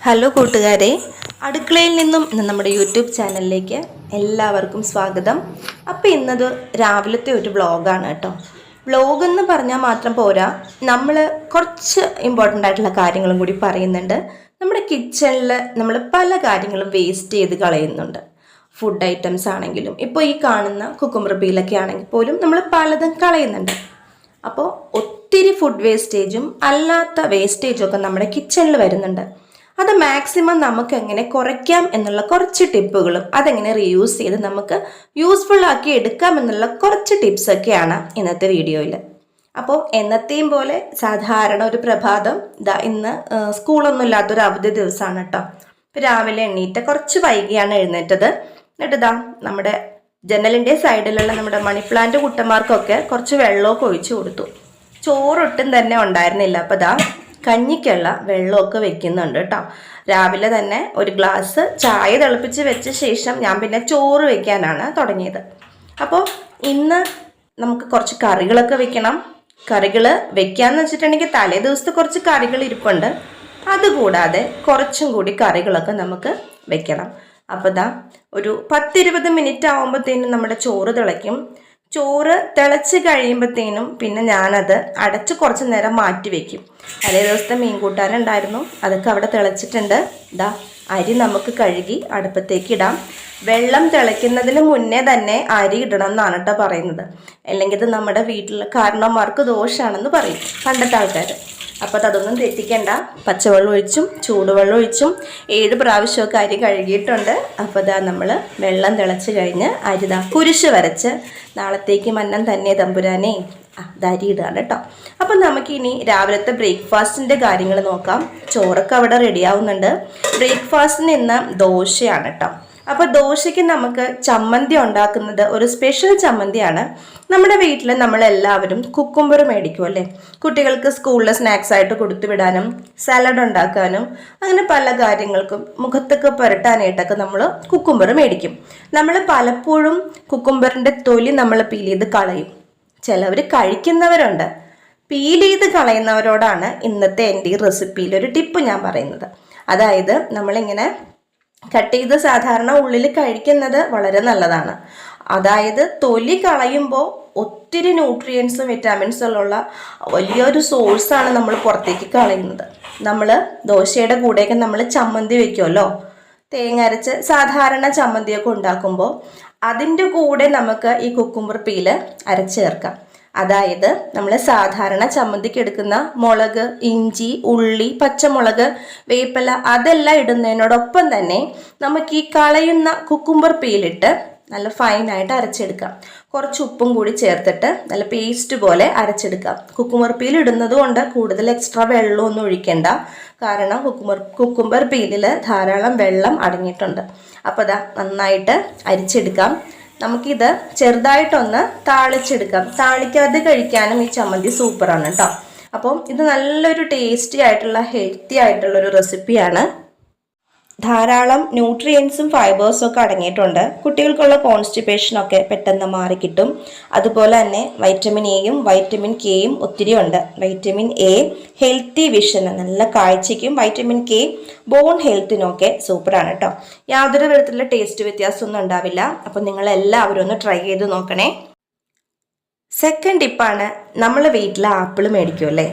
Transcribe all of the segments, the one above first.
Hello കൂട്ടുകാരെ, അടുക്കളയിൽ നിന്നും ഇന്ന് നമ്മുടെ യൂട്യൂബ് ചാനലിലേക്ക് എല്ലാവർക്കും സ്വാഗതം. അപ്പോൾ ഇന്നത് രാവിലത്തെ ഒരു വ്ളോഗാണ് കേട്ടോ. വ്ളോഗ് എന്ന് പറഞ്ഞാൽ മാത്രം പോരാ, നമ്മൾ കുറച്ച് ഇമ്പോർട്ടൻ്റ് ആയിട്ടുള്ള കാര്യങ്ങളും കൂടി പറയുന്നുണ്ട്. നമ്മുടെ കിച്ചണിൽ നമ്മൾ പല കാര്യങ്ങളും വേസ്റ്റ് ചെയ്ത് കളയുന്നുണ്ട്. ഫുഡ് ഐറ്റംസ് ആണെങ്കിലും ഇപ്പോൾ ഈ കാണുന്ന കുക്കുംബർ പീലൊക്കെ ആണെങ്കിൽ പോലും നമ്മൾ പലതും കളയുന്നുണ്ട്. അപ്പോൾ ഒത്തിരി ഫുഡ് വേസ്റ്റേജും അല്ലാത്ത വേസ്റ്റേജും ഒക്കെ നമ്മുടെ കിച്ചണിൽ വരുന്നുണ്ട്. അത് മാക്സിമം നമുക്ക് എങ്ങനെ കുറയ്ക്കാം എന്നുള്ള കുറച്ച് ടിപ്പുകളും അതെങ്ങനെ റീയൂസ് ചെയ്ത് നമുക്ക് യൂസ്ഫുൾ ആക്കി എടുക്കാം എന്നുള്ള കുറച്ച് ടിപ്സൊക്കെയാണ് ഇന്നത്തെ വീഡിയോയിൽ. അപ്പോൾ എന്നത്തെയും പോലെ സാധാരണ ഒരു പ്രഭാതം ഇന്ന് സ്കൂളൊന്നും ഇല്ലാത്തൊരു അവധി ദിവസമാണ് കേട്ടോ. ഇപ്പോൾ രാവിലെ എണ്ണീറ്റ് കുറച്ച് വൈകിയാണ് എഴുന്നേറ്റത്. എന്നിട്ട് നമ്മുടെ ജനലിൻ്റെ സൈഡിലുള്ള നമ്മുടെ മണി പ്ലാന്റ് കുട്ടന്മാർക്കൊക്കെ കുറച്ച് വെള്ളമൊക്കെ ഒഴിച്ചു കൊടുത്തു. ചോറൊട്ടും തന്നെ ഉണ്ടായിരുന്നില്ല. അപ്പോൾ കഞ്ഞിക്കുള്ള വെള്ളമൊക്കെ വെക്കുന്നുണ്ട് കേട്ടോ. രാവിലെ തന്നെ ഒരു ഗ്ലാസ് ചായ തിളപ്പിച്ച് വെച്ച ശേഷം ഞാൻ പിന്നെ ചോറ് വെക്കാനാണ് തുടങ്ങിയത്. അപ്പോൾ ഇന്ന് നമുക്ക് കുറച്ച് കറികളൊക്കെ വെക്കണം. കറികൾ വെക്കാന്ന് വെച്ചിട്ടുണ്ടെങ്കിൽ തലേ ദിവസത്തെ കുറച്ച് കറികൾ ഇരിപ്പുണ്ട്. അതുകൂടാതെ കുറച്ചും കൂടി കറികളൊക്കെ നമുക്ക് വെക്കണം. അപ്പോൾ ഒരു 10-20 മിനിറ്റ് ആകുമ്പോഴത്തേനും നമ്മുടെ ചോറ് തിളയ്ക്കും. ചോറ് തിളച്ച് കഴിയുമ്പോഴത്തേനും പിന്നെ ഞാനത് അടച്ച് കുറച്ച് നേരം മാറ്റി വെക്കും. തലേ ദിവസത്തെ മീൻ കൂട്ടാനുണ്ടായിരുന്നു, അതൊക്കെ അവിടെ തിളച്ചിട്ടുണ്ട്. അരി നമുക്ക് കഴുകി അടുപ്പത്തേക്ക് ഇടാം. വെള്ളം തിളയ്ക്കുന്നതിന് മുന്നേ തന്നെ അരി ഇടണം എന്നാണ് കേട്ടോ പറയുന്നത്. അല്ലെങ്കിൽ ഇത് നമ്മുടെ വീട്ടിൽ കാരണവന്മാർക്ക് ദോഷമാണെന്ന് പറയും പണ്ടത്തെ ആൾക്കാർ. അപ്പോൾ അതൊന്നും തെറ്റിക്കണ്ട. പച്ചവെള്ളം ഒഴിച്ചും ചൂടുവെള്ളം ഒഴിച്ചും 7 പ്രാവശ്യമൊക്കെ അരി കഴുകിയിട്ടുണ്ട്. അപ്പോൾ നമ്മൾ വെള്ളം തിളച്ച് കഴിഞ്ഞ് അരി കുരിശ് വരച്ച് നാളത്തേക്ക് മന്നം തന്നെ തമ്പുരാനേ അരി ഇടുകയാണ് കേട്ടോ. അപ്പം നമുക്കിനി രാവിലത്തെ ബ്രേക്ക്ഫാസ്റ്റിൻ്റെ കാര്യങ്ങൾ നോക്കാം. ചോറൊക്കെ അവിടെ റെഡിയാവുന്നുണ്ട്. ബ്രേക്ക്ഫാസ്റ്റിന് ഇന്ന് ദോശയാണ് കേട്ടോ. അപ്പോൾ ദോശയ്ക്ക് നമുക്ക് ചമ്മന്തി ഉണ്ടാക്കുന്നത് ഒരു സ്പെഷ്യൽ ചമ്മന്തിയാണ്. നമ്മുടെ വീട്ടിൽ നമ്മളെല്ലാവരും കുക്കുംബർ മേടിക്കും അല്ലേ, കുട്ടികൾക്ക് സ്കൂളിൽ സ്നാക്സ് ആയിട്ട് കൊടുത്തു വിടാനും സാലഡ് ഉണ്ടാക്കാനും അങ്ങനെ പല കാര്യങ്ങൾക്കും മുഖത്തൊക്കെ പുരട്ടാനായിട്ടൊക്കെ നമ്മൾ കുക്കുംബർ മേടിക്കും. നമ്മൾ പലപ്പോഴും കുക്കുംബറിൻ്റെ തൊലി നമ്മൾ പീൽ ചെയ്ത് കളയും. ചിലവർ കഴിക്കുന്നവരുണ്ട്. പീൽ ചെയ്ത് കളയുന്നവരോടാണ് ഇന്നത്തെ എൻ്റെ ഈ റെസിപ്പിയിൽ ഒരു ടിപ്പ് ഞാൻ പറയുന്നത്. അതായത് നമ്മളിങ്ങനെ കട്ട് ചെയ്ത് സാധാരണ ഉള്ളിൽ കഴിക്കുന്നത് വളരെ നല്ലതാണ്. അതായത് തൊലി കളയുമ്പോൾ ഒത്തിരി ന്യൂട്രിയൻസും വിറ്റാമിൻസും ഉള്ള വലിയൊരു സോഴ്സാണ് നമ്മൾ പുറത്തേക്ക് കളയുന്നത്. നമ്മൾ ദോശയുടെ കൂടെയൊക്കെ നമ്മൾ ചമ്മന്തി വെക്കുമല്ലോ, തേങ്ങ അരച്ച് സാധാരണ ചമ്മന്തിയൊക്കെ ഉണ്ടാക്കുമ്പോൾ അതിൻ്റെ കൂടെ നമുക്ക് ഈ കുക്കുംബർ പീല് അരച്ച് ചേർക്കാം. അതായത് നമ്മൾ സാധാരണ ചമ്മന്തിക്ക് എടുക്കുന്ന മുളക്, ഇഞ്ചി, ഉള്ളി, പച്ചമുളക്, വേപ്പില അതെല്ലാം ഇടുന്നതിനോടൊപ്പം തന്നെ നമുക്ക് ഈ കളയുന്ന കുക്കുംബർ പീലിട്ട് നല്ല ഫൈനായിട്ട് അരച്ചെടുക്കാം. കുറച്ച് ഉപ്പും കൂടി ചേർത്തിട്ട് നല്ല പേസ്റ്റ് പോലെ അരച്ചെടുക്കാം. കുക്കുംബർ പീൽ ഇടുന്നത് കൊണ്ട് കൂടുതൽ എക്സ്ട്രാ വെള്ളമൊന്നും ഒഴിക്കേണ്ട. കാരണം കുക്കുംബർ പീലിൽ ധാരാളം വെള്ളം അടങ്ങിയിട്ടുണ്ട്. അപ്പോൾ നന്നായിട്ട് അരിച്ചെടുക്കാം. നമുക്കിത് ചെറുതായിട്ടൊന്ന് താളിച്ചെടുക്കാം. താളിക്കാതെ കഴിക്കാനും ഈ ചമ്മന്തി സൂപ്പറാണ് കേട്ടോ. അപ്പം ഇത് നല്ലൊരു ടേസ്റ്റി ആയിട്ടുള്ള ഹെൽത്തി ആയിട്ടുള്ളൊരു റെസിപ്പിയാണ്. ധാരാളം ന്യൂട്രിയൻസും ഫൈബേഴ്സും ഒക്കെ അടങ്ങിയിട്ടുണ്ട്. കുട്ടികൾക്കുള്ള കോൺസ്റ്റിപ്പേഷനൊക്കെ പെട്ടെന്ന് മാറിക്കിട്ടും. അതുപോലെ തന്നെ വൈറ്റമിൻ എയും വൈറ്റമിൻ കെയും ഒത്തിരി ഉണ്ട്. വൈറ്റമിൻ എ ഹെൽത്തി വിഷന്, നല്ല കാഴ്ചയ്ക്കും, വൈറ്റമിൻ കെ ബോൺ ഹെൽത്തിനൊക്കെ സൂപ്പറാണ് കേട്ടോ. യാതൊരു വിധത്തിലുള്ള ടേസ്റ്റ് വ്യത്യാസമൊന്നും ഉണ്ടാവില്ല. അപ്പം നിങ്ങളെല്ലാവരും ഒന്ന് ട്രൈ ചെയ്ത് നോക്കണേ. സെക്കൻഡ് ടിപ്പാണ്, നമ്മൾ വീട്ടിൽ ആപ്പിൾ മേടിക്കുമല്ലേ,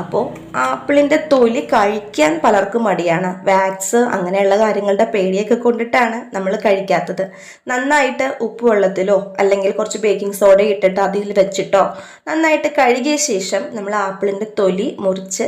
അപ്പോൾ ആപ്പിളിൻ്റെ തൊലി കഴിക്കാൻ പലർക്കും മടിയാണ്. വാക്സ് അങ്ങനെയുള്ള കാര്യങ്ങളുടെ പേടിയൊക്കെ കൊണ്ടിട്ടാണ് നമ്മൾ കഴിക്കാത്തത്. നന്നായിട്ട് ഉപ്പ് വെള്ളത്തിലോ അല്ലെങ്കിൽ കുറച്ച് ബേക്കിംഗ് സോഡ ഇട്ടിട്ട് അതിൽ വെച്ചിട്ടോ നന്നായിട്ട് കഴുകിയ ശേഷം നമ്മൾ ആപ്പിളിൻ്റെ തൊലി മുറിച്ച്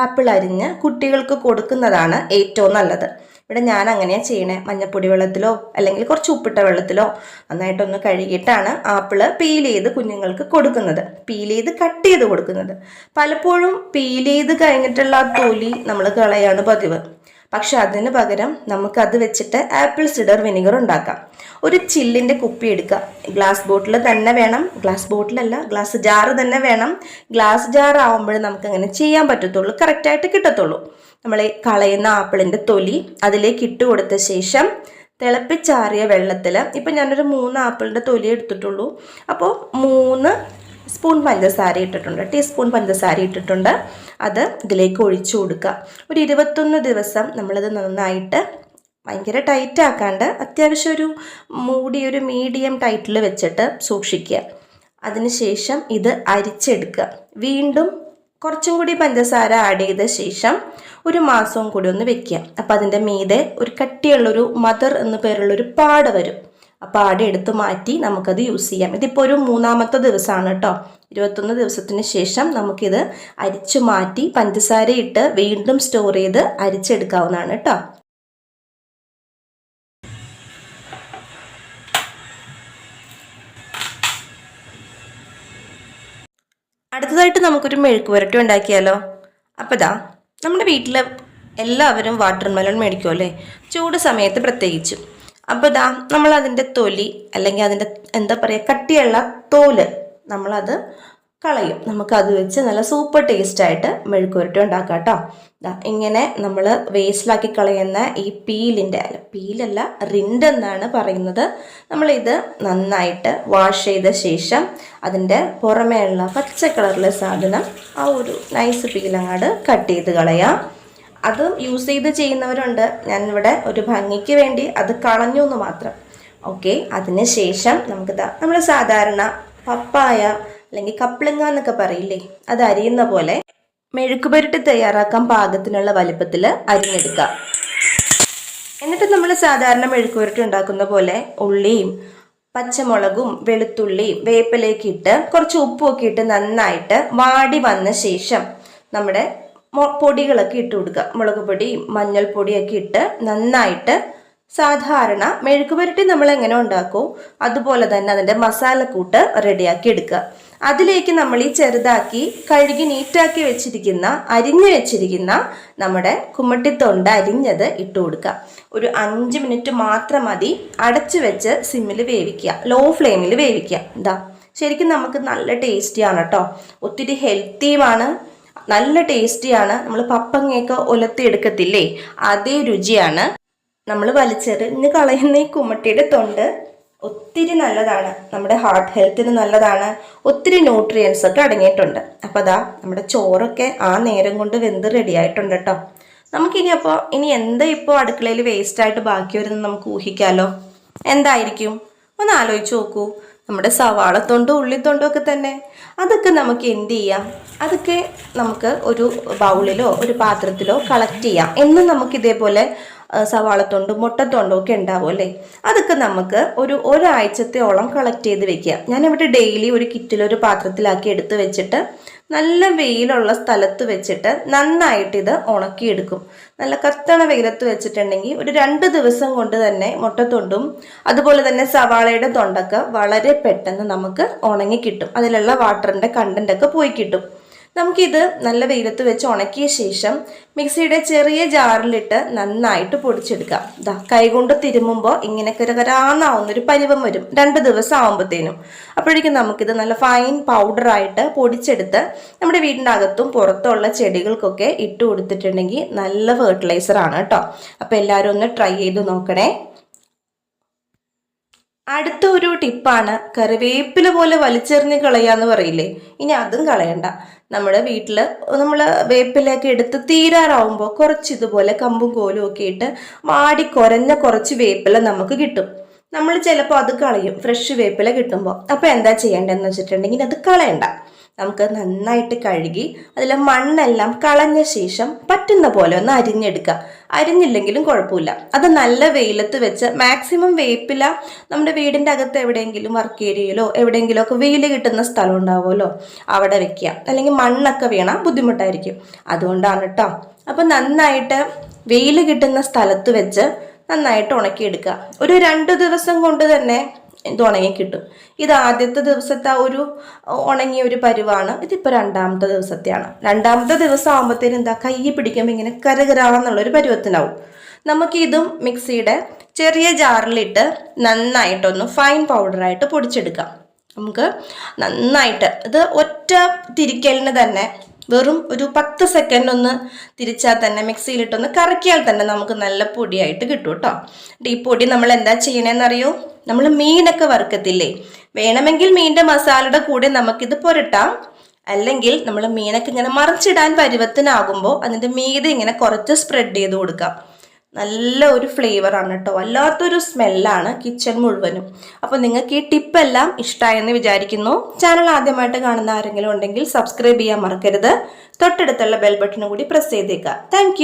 ആപ്പിൾ അരിഞ്ഞ് കുട്ടികൾക്ക് കൊടുക്കുന്നതാണ് ഏറ്റവും നല്ലത്. ഇവിടെ ഞാൻ അങ്ങനെയാണ് ചെയ്യണേ. മഞ്ഞപ്പൊടി വെള്ളത്തിലോ അല്ലെങ്കിൽ കുറച്ച് ഉപ്പിട്ട വെള്ളത്തിലോ നന്നായിട്ടൊന്ന് കഴുകിയിട്ടാണ് ആപ്പിള് പീൽ ചെയ്ത് കുഞ്ഞുങ്ങൾക്ക് കൊടുക്കുന്നത്, പീൽ ചെയ്ത് കട്ട് ചെയ്ത് കൊടുക്കുന്നത്. പലപ്പോഴും പീൽ ചെയ്ത് കഴിഞ്ഞിട്ടുള്ള ആ തൊലി നമ്മൾ കളയാണ് പതിവ്. പക്ഷെ അതിന് പകരം നമുക്കത് വെച്ചിട്ട് ആപ്പിൾ സിഡർ വിനിഗർ ഉണ്ടാക്കാം. ഒരു ചില്ലിൻ്റെ കുപ്പി എടുക്കുക. ഗ്ലാസ് ബോട്ടിൽ തന്നെ വേണം, ഗ്ലാസ് ബോട്ടിലല്ല ഗ്ലാസ് ജാറ് തന്നെ വേണം. ഗ്ലാസ് ജാർ ആവുമ്പോൾ നമുക്ക് അങ്ങനെ ചെയ്യാൻ പറ്റത്തുള്ളൂ, കറക്റ്റായിട്ട് കിട്ടത്തുള്ളൂ. നമ്മൾ കളയുന്ന ആപ്പിളിൻ്റെ തൊലി അതിലേക്ക് ഇട്ട് കൊടുത്ത ശേഷം തിളപ്പിച്ചാറിയ വെള്ളത്തിൽ, ഇപ്പം ഞാനൊരു 3 ആപ്പിളിൻ്റെ തൊലി എടുത്തിട്ടുള്ളൂ. അപ്പോൾ 3 സ്പൂൺ പഞ്ചസാര ഇട്ടിട്ടുണ്ട്, ടീസ്പൂൺ പഞ്ചസാര ഇട്ടിട്ടുണ്ട്. അത് ഇതിലേക്ക് ഒഴിച്ചു കൊടുക്കുക. ഒരു 21 ദിവസം നമ്മളിത് നന്നായിട്ട് ഭയങ്കര ടൈറ്റ് ആക്കാണ്ട് അത്യാവശ്യം ഒരു മൂടി ഒരു മീഡിയം ടൈറ്റിൽ വെച്ചിട്ട് സൂക്ഷിക്കുക. അതിനുശേഷം ഇത് അരിച്ചെടുക്കുക. വീണ്ടും കുറച്ചും കൂടി പഞ്ചസാര ആഡ് ചെയ്ത ശേഷം ഒരു മാസവും കൂടി ഒന്ന് വെക്കുക. അപ്പം അതിൻ്റെ മീതെ ഒരു കട്ടിയുള്ളൊരു മദർ എന്ന് പേരുള്ളൊരു പാട വരും. ആ പാട എടുത്ത് മാറ്റി നമുക്കത് യൂസ് ചെയ്യാം. ഇതിപ്പോൾ ഒരു 3-ാമത്തെ ദിവസമാണ് കേട്ടോ. 21 ദിവസത്തിന് ശേഷം നമുക്കിത് അരിച്ചു മാറ്റി പഞ്ചസാര ഇട്ട് വീണ്ടും സ്റ്റോർ ചെയ്ത് അരിച്ചെടുക്കാവുന്നതാണ് കേട്ടോ. അടുത്തതായിട്ട് നമുക്കൊരു മെഴുക്ക് പുരട്ടി ഉണ്ടാക്കിയാലോ. അപ്പോൾ ഇതാ നമ്മുടെ വീട്ടിൽ എല്ലാവരും വാട്ടർ മെലൺ മേടിക്കുമല്ലേ, ചൂട് സമയത്ത് പ്രത്യേകിച്ചും. അപ്പോൾ ഇതാ നമ്മളതിൻ്റെ തൊലി അല്ലെങ്കിൽ അതിൻ്റെ എന്താ പറയുക കട്ടിയുള്ള തോല് നമ്മളത് കളയും. നമുക്കത് വെച്ച് നല്ല സൂപ്പർ ടേസ്റ്റായിട്ട് മെഴുക്ക് പുരട്ടി ഉണ്ടാക്കാം കേട്ടോ. ഇങ്ങനെ നമ്മൾ വേസ്റ്റിലാക്കി കളയുന്ന ഈ പീലല്ല റിൻഡ് എന്നാണ് പറയുന്നത്. നമ്മളിത് നന്നായിട്ട് വാഷ് ചെയ്ത ശേഷം അതിൻ്റെ പുറമേയുള്ള പച്ച കളറിലെ സാധനം ആ ഒരു നൈസ് പീലങ്ങാട് കട്ട് ചെയ്ത് കളയാം. അത് യൂസ് ചെയ്ത് ചെയ്യുന്നവരുണ്ട്. ഞാനിവിടെ ഒരു ഭംഗിക്ക് വേണ്ടി അത് കളഞ്ഞു എന്ന് മാത്രം. ഓക്കെ, അതിന് ശേഷം നമുക്കിതാ നമ്മൾ സാധാരണ പപ്പായ അല്ലെങ്കിൽ കപ്ലിങ്ങ എന്നൊക്കെ പറയില്ലേ, അത് അരിയുന്ന പോലെ മെഴുക്ക് പുരട്ടി തയ്യാറാക്കാൻ പാകത്തിനുള്ള വലിപ്പത്തിൽ അരിഞ്ഞെടുക്കുക. എന്നിട്ട് നമ്മൾ സാധാരണ മെഴുക്ക് പുരട്ടി ഉണ്ടാക്കുന്ന പോലെ ഉള്ളിയും പച്ചമുളകും വെളുത്തുള്ളിയും വേപ്പിലേക്ക് ഇട്ട് കുറച്ച് ഉപ്പുമൊക്കെ ഇട്ട് നന്നായിട്ട് വാടി വന്ന ശേഷം നമ്മുടെ പൊടികളൊക്കെ ഇട്ട് കൊടുക്കുക. മുളക് പൊടിയും മഞ്ഞൾപ്പൊടിയൊക്കെ ഇട്ട് നന്നായിട്ട് സാധാരണ മെഴുക്ക് പുരട്ടി നമ്മൾ എങ്ങനെ ഉണ്ടാക്കും അതുപോലെ തന്നെ അതിൻ്റെ മസാലക്കൂട്ട് റെഡിയാക്കി എടുക്കുക. അതിലേക്ക് നമ്മൾ ഈ ചെറുതാക്കി കഴുകി നീറ്റാക്കി വെച്ചിരിക്കുന്ന അരിഞ്ഞു വെച്ചിരിക്കുന്ന നമ്മുടെ കുമ്മട്ടിത്തൊണ്ട അരിഞ്ഞത് ഇട്ട് കൊടുക്കുക. ഒരു 5 മിനിറ്റ് മാത്രം മതി. അടച്ചു വെച്ച് സിമ്മിൽ വേവിക്കുക, ലോ ഫ്ലെയിമിൽ വേവിക്കുക. എന്താ ശരിക്കും നമുക്ക് നല്ല ടേസ്റ്റിയാണ് കേട്ടോ. ഒത്തിരി ഹെൽത്തിയുമാണ്, നല്ല ടേസ്റ്റിയാണ്. നമ്മൾ പപ്പങ്ങയൊക്കെ ഉലത്തി എടുക്കത്തില്ലേ, അതേ രുചിയാണ്. നമ്മൾ വലിച്ചെറിഞ്ഞ് കളയുന്ന ഈ കുമ്മട്ടിയുടെ തൊണ്ട് ഒത്തിരി നല്ലതാണ്, നമ്മുടെ ഹാർട്ട് ഹെൽത്തിന് നല്ലതാണ്. ഒത്തിരി ന്യൂട്രിയൻസ് ഒക്കെ അടങ്ങിയിട്ടുണ്ട്. അപ്പോൾ അതാ നമ്മുടെ ചോറൊക്കെ ആ നേരം കൊണ്ട് വെന്ത് റെഡി ആയിട്ടുണ്ട് കേട്ടോ. ഇനി എന്താ ഇപ്പോൾ അടുക്കളയിൽ വേസ്റ്റായിട്ട് ബാക്കി വരുന്നത് നമുക്ക് ഊഹിക്കാമല്ലോ. എന്തായിരിക്കും ഒന്ന് ആലോചിച്ച് നോക്കൂ. നമ്മുടെ സവാളത്തൊണ്ടും ഉള്ളിത്തൊണ്ടും ഒക്കെ തന്നെ. അതൊക്കെ നമുക്ക് എന്ത് ചെയ്യാം, അതൊക്കെ നമുക്ക് ഒരു ബൗളിലോ ഒരു പാത്രത്തിലോ കളക്ട് ചെയ്യാം. എന്നും നമുക്ക് ഇതേപോലെ സവാളത്തൊണ്ടും മുട്ടത്തൊണ്ടും ഒക്കെ ഉണ്ടാവും അല്ലേ. അതൊക്കെ നമുക്ക് ഒരാഴ്ചത്തോളം കളക്ട് ചെയ്ത് വെക്കുക. ഞാനിവിടെ ഡെയിലി ഒരു കിറ്റിലൊരു പാത്രത്തിലാക്കി എടുത്ത് വെച്ചിട്ട് നല്ല വെയിലുള്ള സ്ഥലത്ത് വെച്ചിട്ട് നന്നായിട്ട് ഇത് ഉണക്കിയെടുക്കും. നല്ല കത്തണ വെയിലത്ത് വെച്ചിട്ടുണ്ടെങ്കിൽ ഒരു 2 ദിവസം കൊണ്ട് തന്നെ മുട്ടത്തൊണ്ടും അതുപോലെ തന്നെ സവാളയുടെ തൊണ്ടൊക്കെ വളരെ പെട്ടെന്ന് നമുക്ക് ഉണങ്ങി കിട്ടും. അതിലുള്ള വാട്ടറിൻ്റെ കണ്ടൻ്റൊക്കെ പോയി കിട്ടും. നമുക്കിത് നല്ല വെയിലത്ത് വെച്ച് ഉണക്കിയ ശേഷം മിക്സിയുടെ ചെറിയ ജാറിലിട്ട് നന്നായിട്ട് പൊടിച്ചെടുക്കാം. കൈകൊണ്ട് തിരുമുമ്പോൾ ഇങ്ങനെ കരകരാന്നാവുന്നൊരു പരുവം വരും 2 ദിവസം ആകുമ്പോഴത്തേനും. അപ്പോഴേക്കും നമുക്കിത് നല്ല ഫൈൻ പൗഡറായിട്ട് പൊടിച്ചെടുത്ത് നമ്മുടെ വീടിൻ്റെ അകത്തും പുറത്തുള്ള ചെടികൾക്കൊക്കെ ഇട്ട് കൊടുത്തിട്ടുണ്ടെങ്കിൽ നല്ല ഫെർട്ടിലൈസറാണ് കേട്ടോ. അപ്പോൾ എല്ലാവരും ഒന്ന് ട്രൈ ചെയ്ത് നോക്കണേ. അടുത്ത ഒരു ടിപ്പാണ് കറിവേപ്പില പോലെ വലിച്ചെറിഞ്ഞ് കളയാന്ന് പറയില്ലേ. ഇനി അതും കളയണ്ട. നമ്മുടെ വീട്ടിൽ നമ്മൾ വേപ്പിലൊക്കെ എടുത്ത് തീരാറാവുമ്പോൾ കുറച്ച് ഇതുപോലെ കമ്പും കോലും ഒക്കെ ഇട്ട് വാടി കുരഞ്ഞ കുറച്ച് വേപ്പില നമുക്ക് കിട്ടും. നമ്മൾ ചിലപ്പോൾ അത് കളയും ഫ്രഷ് വേപ്പില കിട്ടുമ്പോൾ. അപ്പോൾ എന്താ ചെയ്യേണ്ടതെന്ന് വെച്ചിട്ടുണ്ടെങ്കിൽ അത് കളയണ്ട. നമുക്ക് നന്നായിട്ട് കഴുകി അതിലെ മണ്ണെല്ലാം കളഞ്ഞ ശേഷം പറ്റുന്ന പോലെ ഒന്ന് അരിഞ്ഞെടുക്കുക. അരിഞ്ഞില്ലെങ്കിലും കുഴപ്പമില്ല. അത് നല്ല വെയിലത്ത് വെച്ച് മാക്സിമം വേപ്പില നമ്മുടെ വീടിൻ്റെ അകത്ത് എവിടെയെങ്കിലും വർക്ക് ഏരിയയിലോ എവിടെയെങ്കിലും ഒക്കെ വെയിൽ കിട്ടുന്ന സ്ഥലം ഉണ്ടാവുമല്ലോ, അവിടെ വെക്കുക. അല്ലെങ്കിൽ മണ്ണൊക്കെ വീണാൽ ബുദ്ധിമുട്ടായിരിക്കും. അതുകൊണ്ടാണ് കേട്ടോ. അപ്പം നന്നായിട്ട് വെയിൽ കിട്ടുന്ന സ്ഥലത്ത് വെച്ച് നന്നായിട്ട് ഉണക്കിയെടുക്കുക. ഒരു 2 ദിവസം കൊണ്ട് തന്നെ ഇത് ഉണങ്ങി കിട്ടും. ഇത് ആദ്യത്തെ ദിവസത്തെ ഒരു ഉണങ്ങിയ ഒരു പരുവാണ്. ഇതിപ്പോൾ 2ാമത്തെ ദിവസത്തെയാണ്. 2ാമത്തെ ദിവസം ആകുമ്പോഴത്തേനും എന്താ കൈ പിടിക്കുമ്പോൾ ഇങ്ങനെ കരകരാന്നുള്ളൊരു പരുവത്തിനാവും. നമുക്കിതും മിക്സിയുടെ ചെറിയ ജാറിലിട്ട് നന്നായിട്ടൊന്ന് ഫൈൻ പൗഡറായിട്ട് പൊടിച്ചെടുക്കാം. നമുക്ക് നന്നായിട്ട് ഇത് ഒറ്റ തിരിക്കലിന് തന്നെ വെറും ഒരു 10 സെക്കൻഡ് ഒന്ന് തിരിച്ചാൽ തന്നെ മിക്സിയിലിട്ടൊന്ന് കറക്കിയാൽ തന്നെ നമുക്ക് നല്ല പൊടിയായിട്ട് കിട്ടും കേട്ടോ. ഈ പൊടി നമ്മൾ എന്താ ചെയ്യണമെന്നറിയോ, നമ്മൾ മീനൊക്കെ വറുക്കത്തില്ലേ, വേണമെങ്കിൽ മീനിന്റെ മസാലയുടെ കൂടെ നമുക്കിത് പുരട്ടാം. അല്ലെങ്കിൽ നമ്മൾ മീനൊക്കെ ഇങ്ങനെ മറിച്ചിടാൻ പരുവത്തിനാകുമ്പോൾ അതിൻ്റെ മീതെ ഇങ്ങനെ കുറച്ച് സ്പ്രെഡ് ചെയ്ത് കൊടുക്കാം. നല്ല ഒരു ഫ്ലേവറാണ് കേട്ടോ, വല്ലാത്തൊരു സ്മെല്ലാണ് കിച്ചൺ മുഴുവനും. അപ്പോൾ നിങ്ങൾക്ക് ഈ ടിപ്പെല്ലാം ഇഷ്ടമായെന്ന് വിചാരിക്കുന്നു. ചാനൽ ആദ്യമായിട്ട് കാണുന്ന ആരെങ്കിലും ഉണ്ടെങ്കിൽ സബ്സ്ക്രൈബ് ചെയ്യാൻ മറക്കരുത്. തൊട്ടടുത്തുള്ള ബെൽ ബട്ടൺ കൂടി പ്രസ് ചെയ്തേക്കുക. താങ്ക്